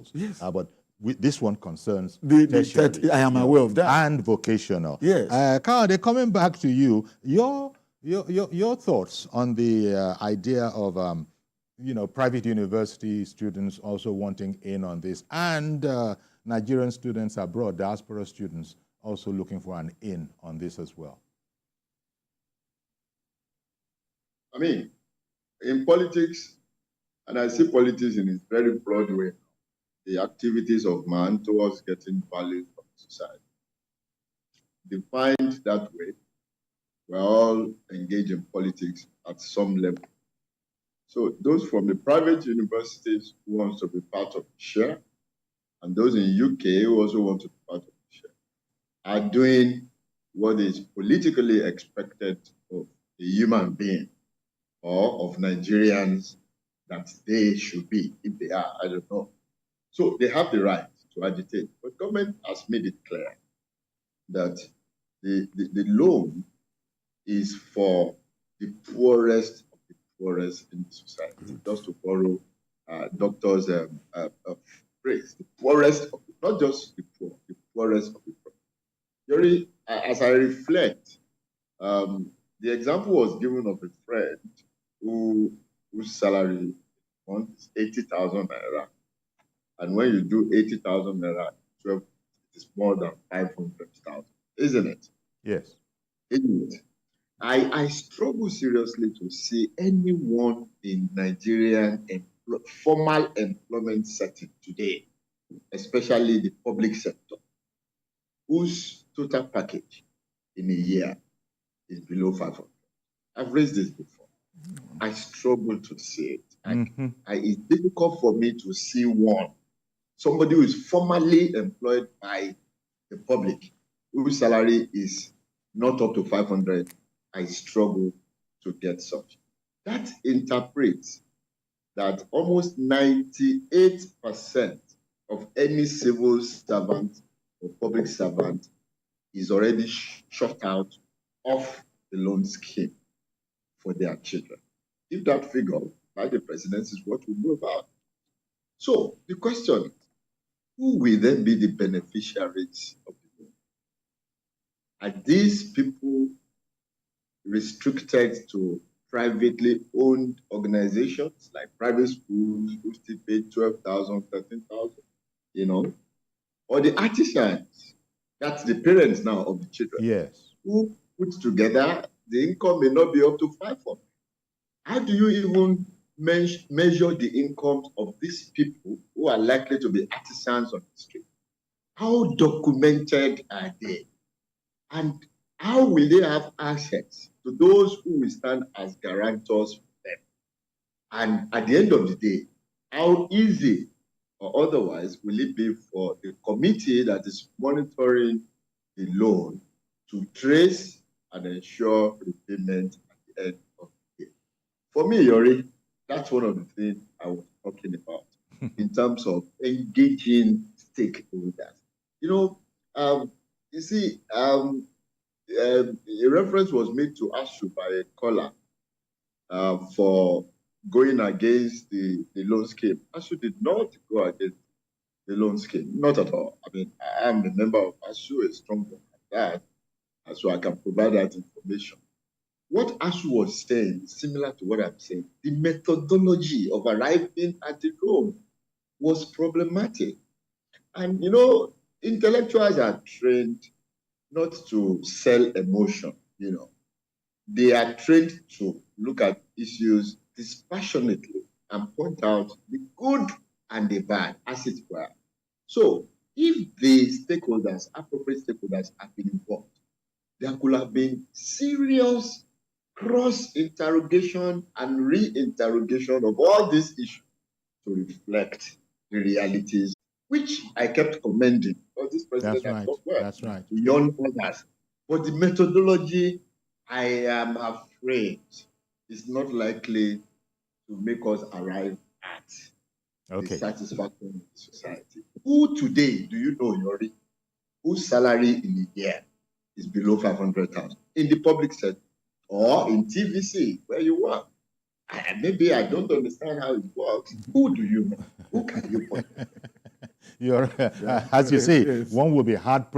schools. Yes. But this one concerns tertiary. I am aware of that. And vocational. Yes. Kayode, coming back to you, your thoughts on the idea of private university students also wanting in on this, and Nigerian students abroad, diaspora students, also looking for an in on this as well. I mean, in politics, and I see politics in its very broad way, the activities of man towards getting value from society. Defined that way, we're all engaged in politics at some level. So those from the private universities who want to be part of the share, and those in UK who also want to be part of the share, are doing what is politically expected of a human being or of Nigerians that they should be, if they are, I don't know. So they have the right to agitate, but government has made it clear that the loan is for the poorest of the poorest in the society. Just to borrow doctors' phrase, the poorest of the, not just the poor, the poorest of the poor. As I reflect, the example was given of a friend whose salary is 80,000 naira. And when you do 80,000 naira, 12, it is more than 500,000, isn't it? Yes. Isn't it? I struggle seriously to see anyone in Nigerian formal employment setting today, especially the public sector, whose total package in a year is below 500. I've raised this before. I struggle to see it. It's difficult for me to see somebody who is formally employed by the public, whose salary is not up to 500. I struggle to get such. That interprets that almost 98% of any civil servant or public servant is already shut out of the loan scheme for their children. If that figure by the presidency is what we know about. So the question is, who will then be the beneficiaries of the loan? Are these people restricted to privately owned organizations like private schools who still pay 12,000, 13,000, or the artisans, that's the parents now of the children, yes, who put together, the income may not be up to 500. How do you even measure the incomes of these people who are likely to be artisans on the street? How documented are they? And how will they have access to those who will stand as guarantors for them? And at the end of the day, how easy or otherwise will it be for the committee that is monitoring the loan to trace and ensure repayment at the end of the day? For me, Yori, that's one of the things I was talking about in terms of engaging stakeholders. You see, a reference was made to ASU by a caller for going against the loan scheme. ASU did not go against the loan scheme, not at all. I mean, I am a member of ASU, a strong one at that, so I can provide that information. What ASU was saying is similar to what I'm saying. The methodology of arriving at the loan was problematic. And, intellectuals are trained not to sell emotion, They are trained to look at issues dispassionately and point out the good and the bad, as it were. So if the stakeholders, appropriate stakeholders, have been involved, there could have been serious cross-interrogation and re-interrogation of all these issues to reflect the realities, which I kept commending. Because this president has done well. That's right. To young others. But the methodology, I am afraid, is not likely to make us arrive at the satisfaction of society. Who today do you know, Yori, whose salary in a year is below 500,000 in the public sector or in TVC where you work? Maybe I don't understand how it works. Who do you know? Who can you point? as you say, Yes. one will be hard pressed